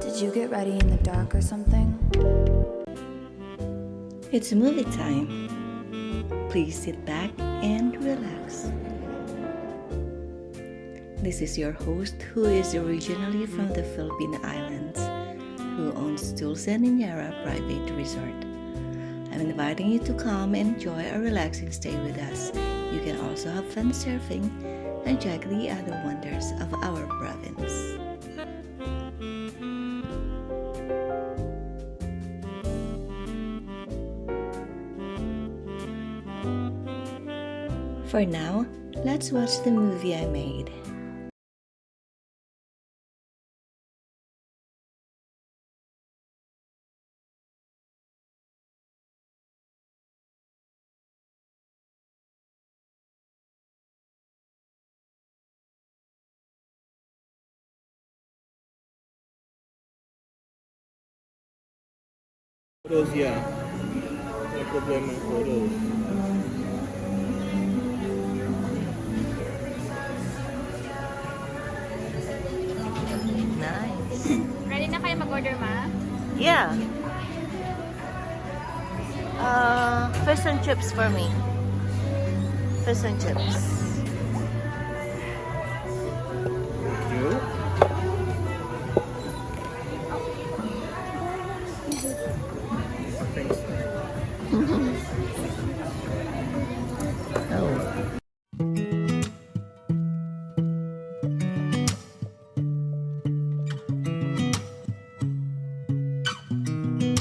Did you get ready in the dark or something? It's movie time. Please sit back and relax. This is your host who is originally from the Philippine Islands, who owns Dulce Niñera Private Resort. I'm inviting you to come and enjoy a relaxing stay with us. You can also have fun surfing and check the other wonders of our province. For now, let's watch the movie I made. Photos, yeah. No problema ang photos. Nice. Ready na kayo mag-order, ma? Yeah. Fish and chips for me. Fish and chips. You? Thanks. Oh.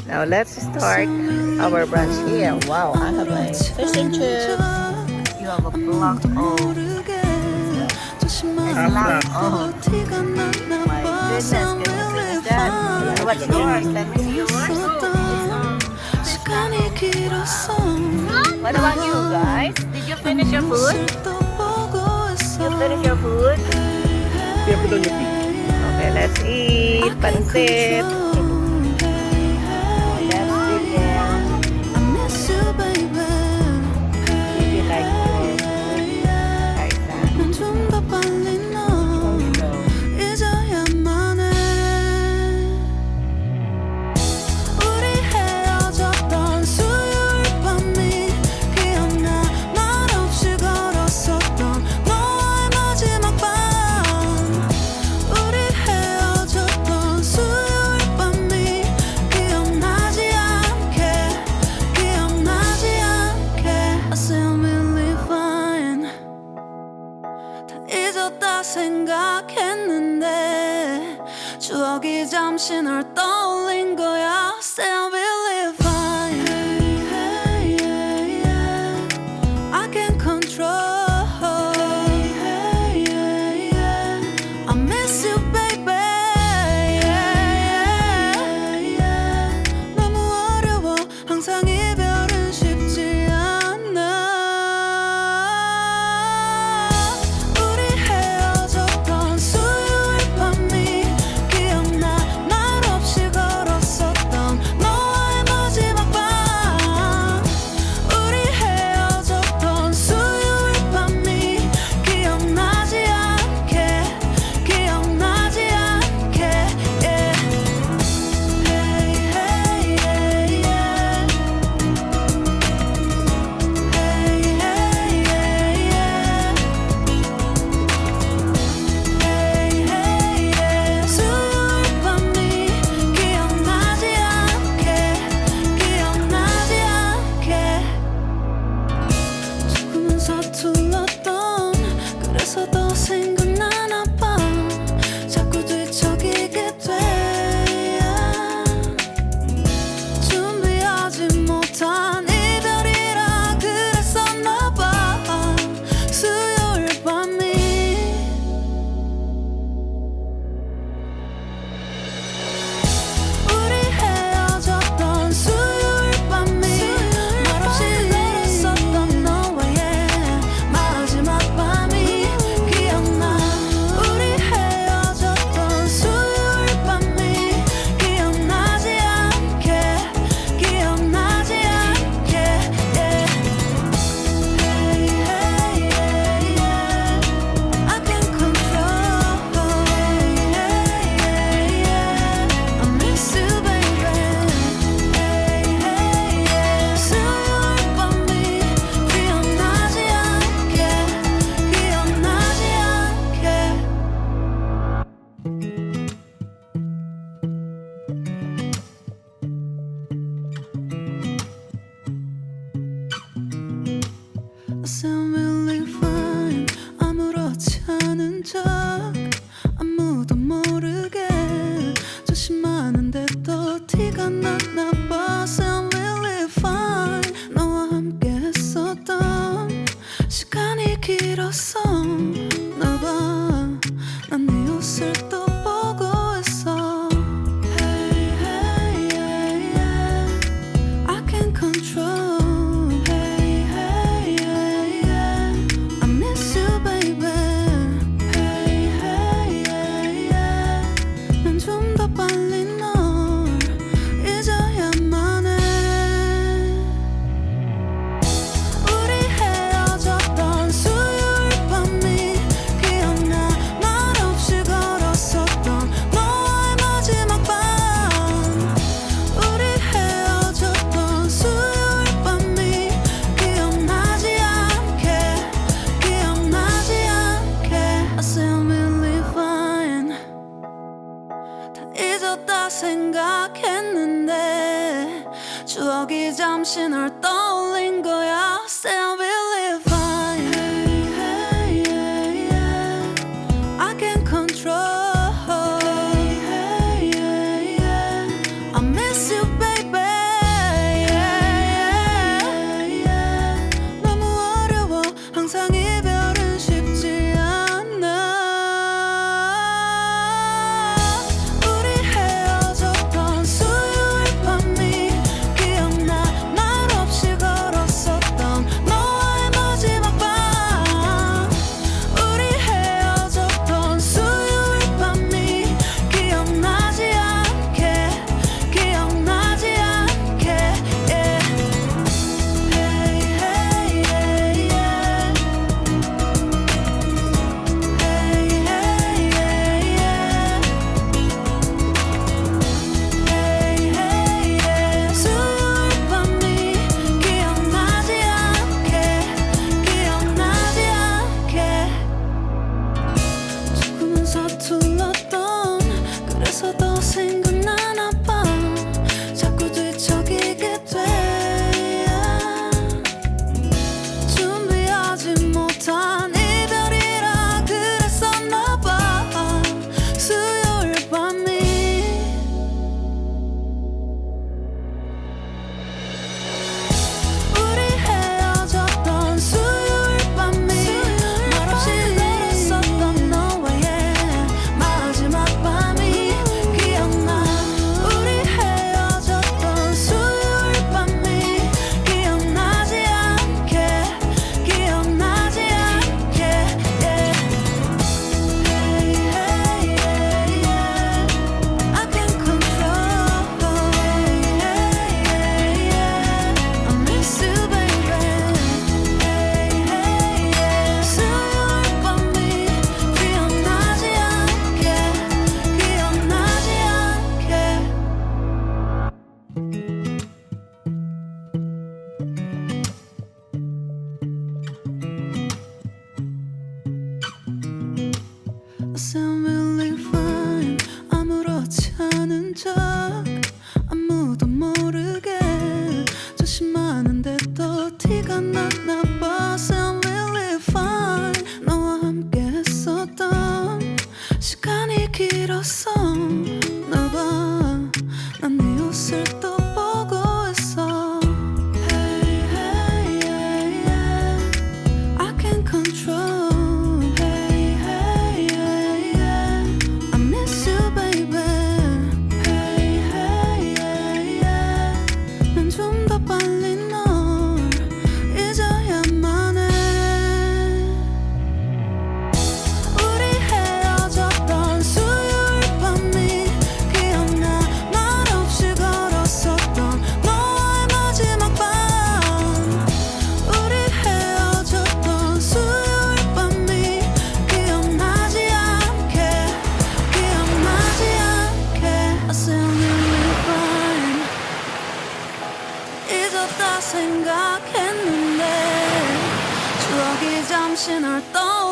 Now let's start our brunch here. Wow, I have my fish and chips. You have a block of Half oh my goodness, can you finish that? What's yours? Let me see yours. What about you guys? Did you finish your food? You finish your food? Yeah, put on your feet. Okay, let's eat pancit. 생각했는데 추억이 잠시 널 떠올린 거야. Still believe fine. I can control. I miss you, baby. 너무 어려워. 항상 이별은 쉽지 않아. 더 빨리 널 잊어야만 해. 우리 헤어졌던 수요일 밤이 기억나. 말없이 걸었었던 너와의 마지막 밤. 우리 헤어졌던 수요일 밤이 기억나지 않게 I say I'm really fine. 다 잊었다 생각했는데 추억이 잠시 널 떠올린 거야. Say I'm really fine. Hey, hey, yeah. I can't control. Hey, hey, yeah. I miss you, baby. Yeah, yeah. 너무 어려워. 항상 이별은 쉽지 않아. 우리 헤어졌던 수요일 밤이 기억나. 말없이 걸었었던 너와의 마지막 밤. 우리 헤어졌던 수요일 밤이 기억나지 않게 yeah. Hey, hey, yeah, yeah. Hey, hey, yeah, yeah. Hey, hey, yeah. 수요일 밤이 기억나지 않게 조금은 서툴렀던 그래서 더 생각나나 봐. 자꾸 뒤척이게 돼. 준비하지 못한 이별이라 그랬었나 봐. 수요일 밤이 우리 헤어졌던 수요일 밤이 말없이 걸었었던 너와의 마지막 밤이 기억나. 우리 헤어졌던 수요일 밤이 기억나지 않게 yeah. Hey, hey, yeah, yeah. I can't control. Hey, hey, yeah. I miss you, baby. Hey, hey, yeah. 수요일 밤이 기억나지 않게 I sound really fine. 아무렇지 않은 척 아무도 모르게 조심하는데 또 티가 났나 봐. Sound really fine. 너와 함께 했었던 시간이 길었어. 너 봐, 난 네 옷을 또 보고 있어. Hey, hey, yeah, yeah. I can't control. Hey, hey, yeah, yeah. I miss you, baby. Hey, hey, yeah, yeah. 난 좀 더 빨리 널 잊어야만 해. 우리 헤어졌던 수요일 밤이 기억나. 말없이 걸었었던 너와의 마지막 밤. 우리 헤어졌던 수요일 밤이 기억나지 않게 I say I'm really fine. 잊었다 생각했는데 추억이 잠시 널 떠올린